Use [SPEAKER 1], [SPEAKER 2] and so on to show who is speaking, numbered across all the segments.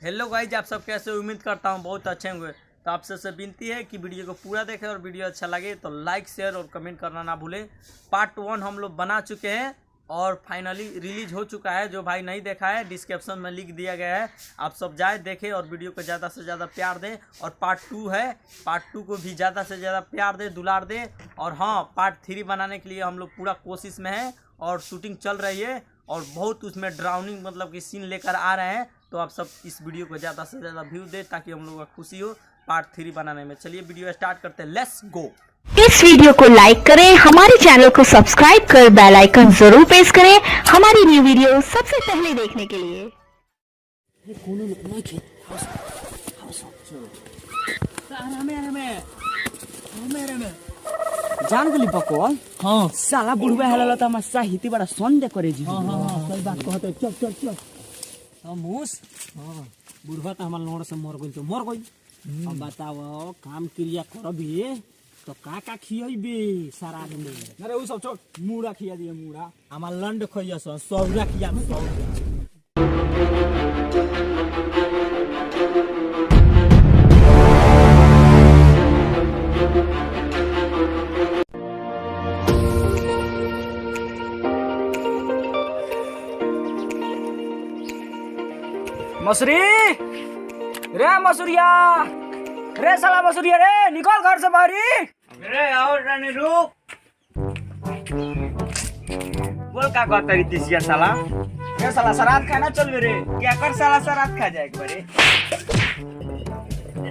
[SPEAKER 1] Hello guys, आप सब कैसे? उम्मीद करता हूँ बहुत अच्छे होंगे। तो आप सबसे विनती है कि वीडियो को पूरा देखें और वीडियो अच्छा लगे तो लाइक शेयर और कमेंट करना ना भूलें। पार्ट 1 हम लोग बना चुके हैं और फाइनली रिलीज हो चुका है। जो भाई नहीं देखा है डिस्क्रिप्शन में लिख दिया गया है, आप सब जाए देखें और वीडियो को ज़्यादा से ज़्यादा प्यार दें। और पार्ट 2 है, पार्ट 2 को भी ज़्यादा से ज़्यादा प्यार दें, दुलार दें। और हाँ, पार्ट 3 बनाने के लिए हम लोग पूरा कोशिश में हैं और शूटिंग चल रही है और बहुत उसमें ड्राउनिंग मतलब कि सीन लेकर आ रहे हैं। तो आप सब इस वीडियो को ज़्यादा से ज़्यादा व्यू दें ताकि हम लोगों का खुशी हो पार्ट 3 बनाने में। चलिए वीडियो स्टार्ट करते हैं, लेट्स गो।
[SPEAKER 2] इस वीडियो को लाइक करें, हमारे चैनल को सब्सक्राइब कर बेल आइकन जरूर प्रेस करें हमारी न्यू वीडियो सबसे पहले देखने के लिए।
[SPEAKER 3] जान गली बकवाल।
[SPEAKER 4] हाँ
[SPEAKER 3] साला बुढ़वा हेला त हम साहित्य बड़ा संदेह करे जी।
[SPEAKER 4] हाँ हाँ सही बात कहते। चल चल चल।
[SPEAKER 3] मूस
[SPEAKER 4] हाँ
[SPEAKER 3] बुढ़वा त हमार लोड़ से मर गइल तो मर गइल। अब बताओ काम क्रिया करबी तो का खियबे सारा दिन।
[SPEAKER 4] अरे उ सब छोड़, मूड़ा खिया दिए मूड़ा।
[SPEAKER 3] हमार लंड खइया सौरा खिया मसूरी रे, मसूरिया रे, साला मसूरिया रे, निकल घर से बाहरी।
[SPEAKER 1] अरे आओ रानी, रुक। बोल का कहता री तिसिया साला?
[SPEAKER 3] रे साला श्राद्ध खाना चलबे रे।
[SPEAKER 1] क्या कर साला सरात खा जाए एक बारे?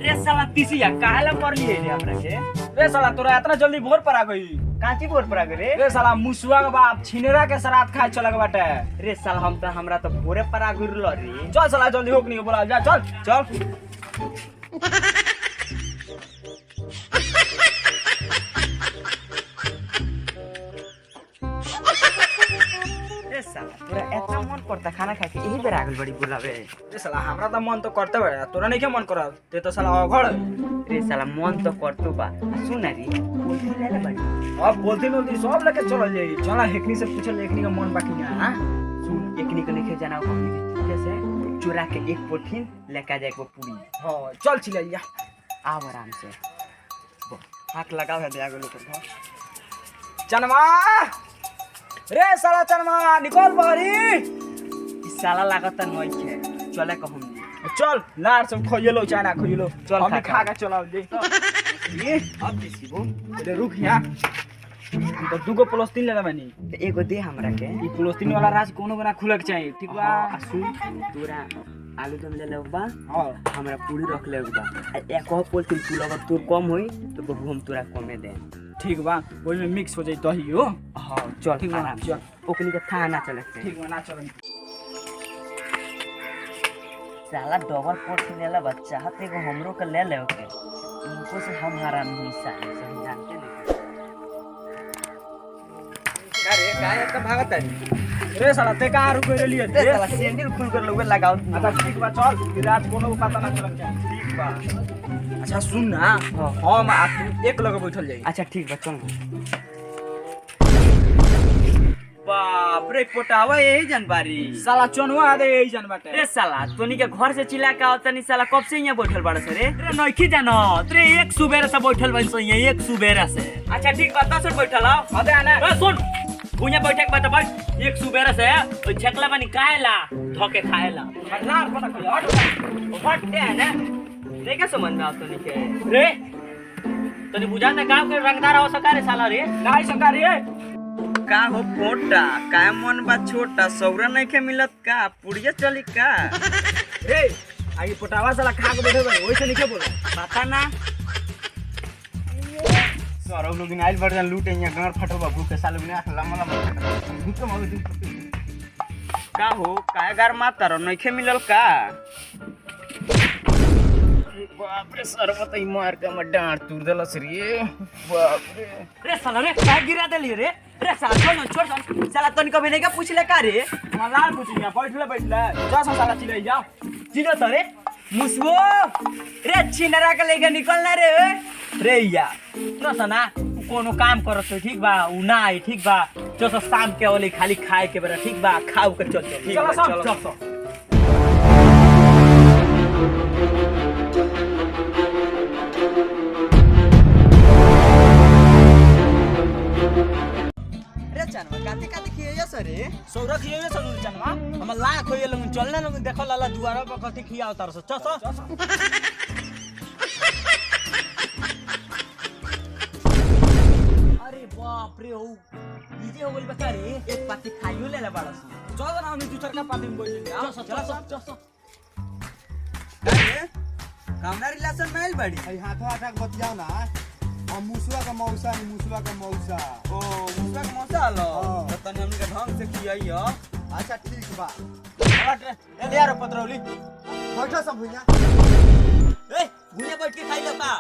[SPEAKER 1] रे साला तिसिया काहे मर लिए रे हमरा के?
[SPEAKER 3] रे साला तोरा इतना जल्दी भोर पर आ गई।
[SPEAKER 1] काची बोर पर आ गए रे?
[SPEAKER 3] रे साला मुसुआ के बाप छिनेरा के श्राद्ध खाए चलक बाटे।
[SPEAKER 1] रे साला हमरा तो भोरे पर आ गुरल रे।
[SPEAKER 3] चल साला जल्दी होक नहीं बोला जा, चल
[SPEAKER 1] चल। रे साला तोरा इतना मन करता खाना खा के यही बेर आ गइल बड़ी बुलावे।
[SPEAKER 3] रे साला हमरा त मन तो करते बड़े, तोरा नहीं के मन करत? ते तो साला अघड़।
[SPEAKER 1] रे साला मन तो करतो बा। सुन रे, बोलती ले ले बड़ी।
[SPEAKER 3] अब बोलती नोलती सब लेके चल जाई। चला हेकनी से पूछल, एकनी का मन बाकी ना। हां
[SPEAKER 1] सुन, एकनी को लेके जाना हमनी के कैसे चुरा के एक पोठीन लेके जाए को पूरी।
[SPEAKER 3] हां चल छिलैया,
[SPEAKER 1] आव आराम से। हाथ लगाओ है दे आगे लोग घर।
[SPEAKER 3] चनमा रे साला, चनमा निकल बाहरी।
[SPEAKER 1] इस साला लागत नहीं है, चले को हम
[SPEAKER 3] चल लार सब खोइलो, चाना खोइलो।
[SPEAKER 1] चल
[SPEAKER 3] हम खा के चलाओ दे।
[SPEAKER 1] ये अब दिसी वो
[SPEAKER 3] अरे रुक यहाँ, तो दूगो प्लस्तीन ले लेबनी।
[SPEAKER 1] एगो दे हमरा के।
[SPEAKER 3] ई प्लस्तीन वाला राज कोनो बना खुलक चाहिए, ठीक बा?
[SPEAKER 1] आ सुन, तोरा आलू दम ले लेब बा।
[SPEAKER 3] हां
[SPEAKER 1] हमरा पूरी रख लेब बा। एक और पोल तू अगर तोर कम होई तो बबू हम तोरा कमे दे।
[SPEAKER 3] ठीक बा, ओइ में मिक्स हो जाई दही हो।
[SPEAKER 1] हां चल
[SPEAKER 3] ठीक बा,
[SPEAKER 1] आराम से।
[SPEAKER 3] चल।
[SPEAKER 1] ओकनी के था ना चले।
[SPEAKER 3] ठीक बा ना चल।
[SPEAKER 1] साला डबल पोट ले ले बच्चा हते को हमरो के ले ले ओके। इनको से हम हरा नहीं साले से हम जानते नहीं। अरे काय का भागत है
[SPEAKER 3] रे साला ते का रुक रे लिए
[SPEAKER 1] रे साला सैंडल खुल कर लोगे लगाओ।
[SPEAKER 3] अच्छा ठीक बा, चल फिर आज कोनो पता ना चलक जाए।
[SPEAKER 1] ठीक बा।
[SPEAKER 3] अच्छा सुन ना, हम आ तू एक लगे बैठल जाई।
[SPEAKER 1] अच्छा ठीक बा, चल। बाप रे, पोटावा यही जनबारी।
[SPEAKER 3] साला चनवा दे यही जन बाटे।
[SPEAKER 1] रे साला तोनी के घर से चिल्ला के आवत नहीं साला, कब से यहाँ बैठल बाड़ से रे? रे नइखी जानो रे, एक सुबेरे से बैठल बन से यहाँ, एक सुबेरे से। अच्छा ठीक बा, 10 बैठल आओ।
[SPEAKER 3] अबे आना
[SPEAKER 1] ए सुन, बुनिया बैठे के बात बैठ। एक सुबेरे से ओ छकला बनी काहेला धोके खाएला।
[SPEAKER 3] लार पता कर
[SPEAKER 1] हट दे ना। रे क्या समझ में आवत नहीं के रे? तनी बुझा ना गांव के रंगदार हो सका रे साला रे।
[SPEAKER 3] नाही सरकार रे।
[SPEAKER 1] का हो पोटा, का मन बा छोटा, सौरा नहीं के मिलत का, पुड़िया चली का?
[SPEAKER 3] रे आगे पटावा साला खा के बैठे बन, ओइसे नहीं के बोला
[SPEAKER 1] पता ना।
[SPEAKER 3] सर लोग दिन आइल बर्जन लूटे यहाँ गांड फटल बा भूख के साल में आख लम्बा लम्बा भूख के मावे।
[SPEAKER 1] का हो काय गार माता रो नहीं के मिलल का?
[SPEAKER 3] बाप रे सर मत मार के मत डांट तूर देलस रे। बाप रे
[SPEAKER 1] रे साला रे काय गिरा देली रे? रे साला छोड़ साला तनी कभी नहीं का पूछ ले का रे?
[SPEAKER 3] लाल पूछ यहाँ बैठले जा साला चिल्लाई जा।
[SPEAKER 1] चिनो तो रे मुसवो रे छिनरा के लेके निकलना रे यार न सना कोनो काम करत तो ठीक बा उ ना आई ठीक बा जो सब शाम के ओले खाली खाए के बेरा ठीक बा खाऊ के चल
[SPEAKER 3] चलो सब
[SPEAKER 1] दुआरा पर कथी खिया उतार से चल अरे बाप रे हो डीजे हो गइल बा का रे एक पाती खाइयो ले ले बाड़ा
[SPEAKER 4] चल ना हमनी दूसर का पाती में बैठ
[SPEAKER 1] चल कामना रिलेशन में आइल बड़ी
[SPEAKER 5] अरे हाथों हाथ बतियाओ ना हम मुसुआ का मौसा नहीं मुसुआ का मौसा
[SPEAKER 1] ओ मुसवा के मौसा लो
[SPEAKER 5] हाँ।
[SPEAKER 1] तो तनी हमनी के ढंग से खियाई हो
[SPEAKER 5] अच्छा ठीक बा
[SPEAKER 1] हट रे ए ले यार पत्रौली
[SPEAKER 5] बैठो सब भुइया
[SPEAKER 1] ए भुइया बैठ के खाई ले का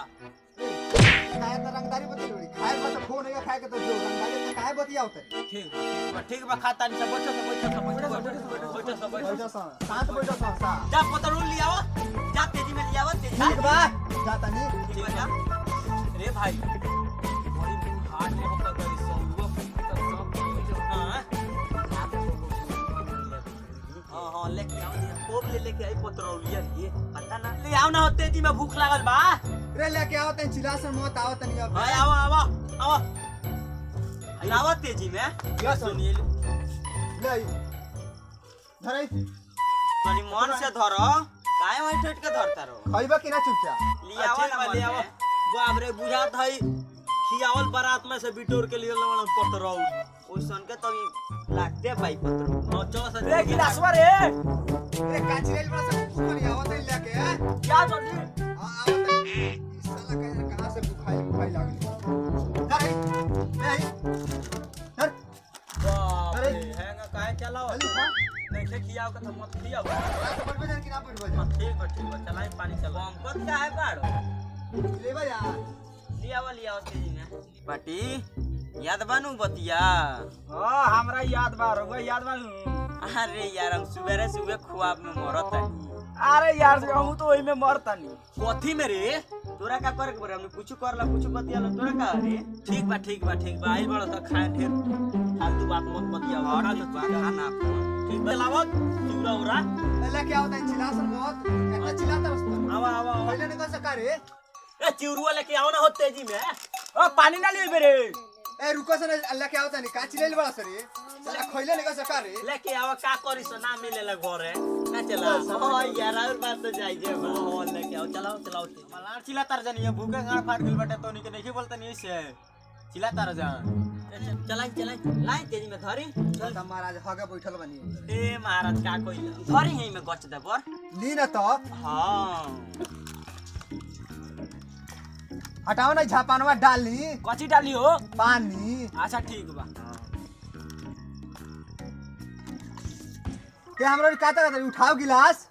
[SPEAKER 5] खाए तो रंगदारी बतिया लोड़ी खाए बा तो फोन है खाए के तो जो रंगदारी तो काहे बतियाओ ते
[SPEAKER 1] ठीक बा खाता नहीं सब बैठो सब
[SPEAKER 5] बैठो सब साथ बैठो सब साथ
[SPEAKER 1] जा पत्रौल ले आओ जा तेजी में ले आओ तेजी
[SPEAKER 5] ठीक बा जाता नहीं
[SPEAKER 1] ठीक बा जा रे भाई बड़ी हार्ड में होकर गई सब हां लेके आओ खूब लेके आई पत्रौलिया ये पता ना ले आओ ना तेजी में भूख लागल बा
[SPEAKER 5] रे लेके आओ ते चिलासन मत आओ तनी अब
[SPEAKER 1] हां आओ लावा तेजी में
[SPEAKER 5] क्या
[SPEAKER 1] सुनिए
[SPEAKER 5] ले धरै
[SPEAKER 1] तनी मन से धरो काहे वही ठेठ के धरता रहो
[SPEAKER 5] खइबा कि ना चुपचाप
[SPEAKER 1] लियावा ना ले आओ बाप रे बुझात हई खियावल बारात में से बिटोर के लिए लवण पतरौ ओसन के तभी लागते भाई पतरौ हां चलो से रे गिलासवा रे
[SPEAKER 5] रे काची रेल बड़ा सब भूख आओ ते लेके
[SPEAKER 1] क्या जल्दी
[SPEAKER 5] आओ ते इस साला कहां से बुखाई लागली धरै नहीं धर
[SPEAKER 1] बाप रे हैंगा काहे चलाओ
[SPEAKER 5] जल्दी खा
[SPEAKER 1] नहीं से खियाओ के तो मत खियाओ
[SPEAKER 5] बढ़ जान कि ना बढ़
[SPEAKER 1] ठीक बा चलाई पानी चला हम कत का है बाड़ो
[SPEAKER 5] लेबा यार
[SPEAKER 1] लियावा तेजी में पाटी याद बानू बतिया
[SPEAKER 4] हां हमरा याद बा रहुआ याद बा
[SPEAKER 1] अरे यार हम सुबह सुबह खुआब में मरत है
[SPEAKER 4] अरे यार हम तो ओई में मरता नहीं
[SPEAKER 1] कथी में रे तोरा का करे के बरे हमने कुछ करला कुछ बतियाला तोरा का रे ठीक बा आइल बड़ा तो खाए ढेर फालतू बात मत बतिया और तो खाना ठीक बा लावत चूरा उरा
[SPEAKER 5] लेके आओ ते चिलासन मत कितना चिल्लाता बस
[SPEAKER 1] आवा
[SPEAKER 5] पहले निकल सका रे
[SPEAKER 1] ए चिउरुआ लेके आओ ना हो तेजी में
[SPEAKER 4] ओ पानी ना लिए बेरे
[SPEAKER 5] ए रुको से लेके आओ तनी काची रेल बड़ा सरे चला खइले निकल सका रे
[SPEAKER 1] लेके आवा का करी सो ना मिलेला घरे ना चला हां यार और बात तो जाई जे हां लेके आओ चलाओ मलार चिल्ला तार जानी भूखे गाड़ फाट गेल बटे तो नहीं के नहीं बोलता नहीं से चिल्ला तार जा चलाई लाई तेजी में धरी
[SPEAKER 5] चल त महाराज हगे बैठल बनी
[SPEAKER 1] ए महाराज का कोई धरी है में गच दे पर
[SPEAKER 5] ली न तो
[SPEAKER 1] हां
[SPEAKER 5] हटाओ ना झापानवा डाली
[SPEAKER 4] कची डाली हो
[SPEAKER 5] पानी
[SPEAKER 4] अच्छा ठीक बा
[SPEAKER 5] के हमरा काता काता उठाओ गिलास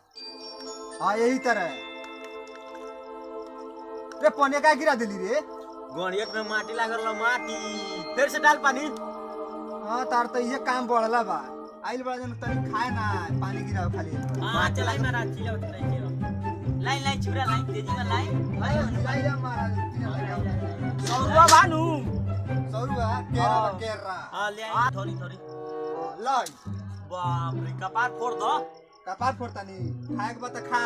[SPEAKER 5] हां यही तरह रे पने का गिरा देली रे
[SPEAKER 1] गणियत में माटी लागल माटी फिर से डाल पानी
[SPEAKER 5] हां तार तो ये काम बढ़ला बा आइल बड़ा जन तनी खाए ना पानी गिराओ खाली
[SPEAKER 1] हां चलाई महाराज चिल्ला उठ लाइन चुरा लाइन तेजी में लाइन
[SPEAKER 5] लाई जा महाराज
[SPEAKER 4] 100 रुपया बानू
[SPEAKER 5] 100 रुपया केरा
[SPEAKER 1] हां ले आई थोड़ी
[SPEAKER 5] लाई
[SPEAKER 1] बाप रे कपार फोड़ दो
[SPEAKER 5] कपार फोड़ता नहीं खाए के बा त खा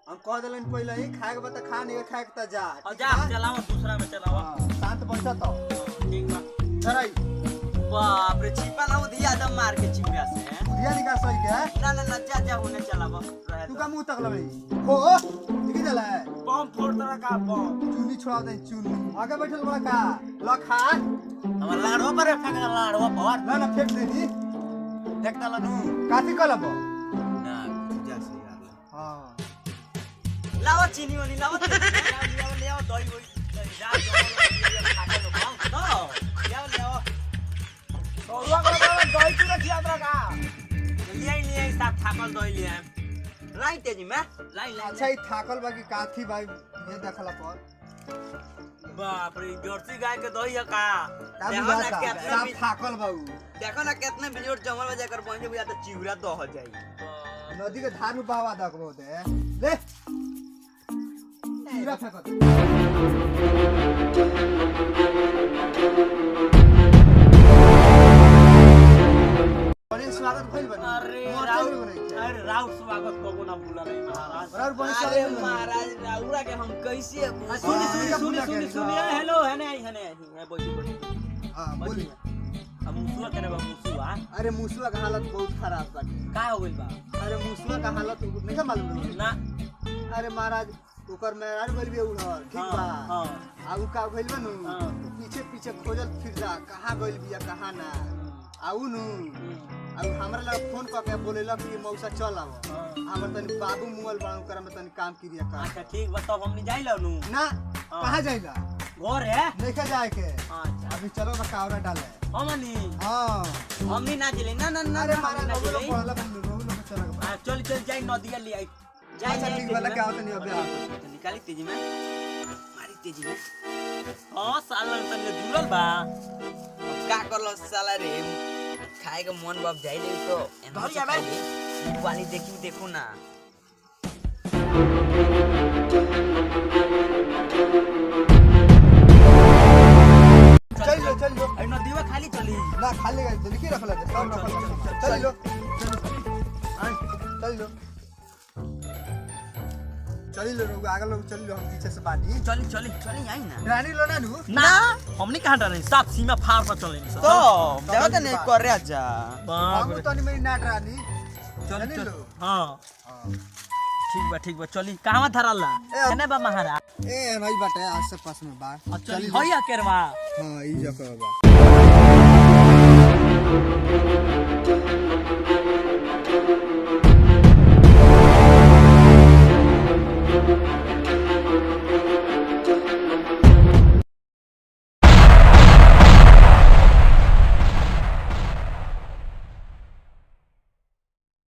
[SPEAKER 5] हम कह देलन पहले ही खाए के बा त खा नहीं खाए के त जा
[SPEAKER 1] और जा चलाओ दूसरा में चलाओ
[SPEAKER 5] शांत बैठ तो
[SPEAKER 1] ठीक बा
[SPEAKER 5] धराई
[SPEAKER 1] बाप रे छिपा ना दिया दम मार के छिपिया से
[SPEAKER 5] दिया निकाल सही के
[SPEAKER 1] ना जा होने चलावा
[SPEAKER 5] तू का मुंह तक लबई हो दिखी देला
[SPEAKER 4] बम फोड़ तरह का बम
[SPEAKER 5] चुन्नी छोड़ा दे चुन्नी आगे बैठल बड़ा का ल खा
[SPEAKER 1] हमर लाड़वा पर फेंक लाड़वा पर
[SPEAKER 5] ना फेंक देनी
[SPEAKER 1] देख दला नु
[SPEAKER 5] काती कलब
[SPEAKER 1] ना जा से यार
[SPEAKER 5] हां
[SPEAKER 1] लावा चीनी वाली लावा ले आओ दही होई जा खाके लो खाओ तो ले आओ
[SPEAKER 4] 100 रुपया का दही तू रखिया तरह का
[SPEAKER 1] ले साथ थाकल दही ले लाइन तेजी में लाइन
[SPEAKER 5] अच्छा ही थाकल बाकी काथी भाई ये देखला पर
[SPEAKER 1] बाप रे जर्सी गाय के दही है का
[SPEAKER 5] देखो ना कितना थाकल बाऊ
[SPEAKER 1] देखो ना कितना बिजोड़ जमल में जाकर पहुंचे बुझा तो चिवरा दो हो जाई
[SPEAKER 5] नदी के धार में बहावा दक बहुत है ले चिवरा फेंक बड़े स्वागत भइल बनी
[SPEAKER 1] अरे राउत स्वागत को ना भूला नहीं महाराज अरे महाराज राउरा के हम कैसे सुनी हेलो है बोली
[SPEAKER 5] हां बोली
[SPEAKER 1] हम मुसुआ केने बा मुसुआ
[SPEAKER 5] अरे मुसुआ का हालत बहुत खराब बाटे।
[SPEAKER 1] का हो गइल बा
[SPEAKER 5] अरे मुसुआ का हालत नहीं मालूम रहे?
[SPEAKER 1] ना
[SPEAKER 5] अरे महाराज ओकर मेहरारू गइल बे उधर ठीक बा।
[SPEAKER 1] हां
[SPEAKER 5] आउ का गइल बा नु
[SPEAKER 1] हाँ।
[SPEAKER 5] पीछे पीछे खोजल फिर जा कहाँ गइल बिया कहाँ ना आउ नु अब हमरा लग फोन करके बोलेला कि मौसा चल आव हमर तनी बाबू मुअल बाऊ कर में तनी काम क्रिया कर।
[SPEAKER 1] अच्छा ठीक बा तब हमनी जाइला नु
[SPEAKER 5] ना कहाँ जाइला
[SPEAKER 1] घर है
[SPEAKER 5] लेके जाए के
[SPEAKER 1] अच्छा
[SPEAKER 5] अभी चलो ना कावरा डाले।
[SPEAKER 1] हमनी
[SPEAKER 5] हां
[SPEAKER 1] हमनी ना चले ना ना ना
[SPEAKER 5] अरे
[SPEAKER 1] हमनी
[SPEAKER 5] महाराज
[SPEAKER 1] ना
[SPEAKER 5] लोग
[SPEAKER 1] चले।
[SPEAKER 5] बोला बन चला
[SPEAKER 1] चल चल जाई नदिया ले आई जाई
[SPEAKER 5] अच्छा ठीक वाला क्या होता नहीं अबे
[SPEAKER 1] तो निकाली तेजी में मारी तेजी में हां साला तने जुड़ल बा
[SPEAKER 6] अब का करलो साला रे खाए के मन बाप जाइले तो
[SPEAKER 1] धरी आबे।
[SPEAKER 6] वाली देखी देखू ना
[SPEAKER 5] चल लो
[SPEAKER 1] आई नदिया खाली चली
[SPEAKER 5] ना खाली गए तो लिखी रखला सब रखला चल लो चल लो चल लो लोग आगे लोग चल लो हम पीछे से बानी
[SPEAKER 1] चली चली चली आई ना
[SPEAKER 5] रानी लो ना नु
[SPEAKER 1] ना हमनी कहां डरे साफ सीमा फाड़ कर चले
[SPEAKER 6] तो देखो त नहीं कर रे आजा
[SPEAKER 1] बाप
[SPEAKER 5] हम
[SPEAKER 1] रे
[SPEAKER 5] तो नहीं मेरी नाट रानी
[SPEAKER 1] चल
[SPEAKER 5] चल
[SPEAKER 1] चल
[SPEAKER 5] लो
[SPEAKER 1] हां ठीक बा चली कहवा धरला केने बा महाराज
[SPEAKER 5] ए नहीं बाटे आस पास में बा
[SPEAKER 1] चली होया केरवा
[SPEAKER 5] हां ई जगह बा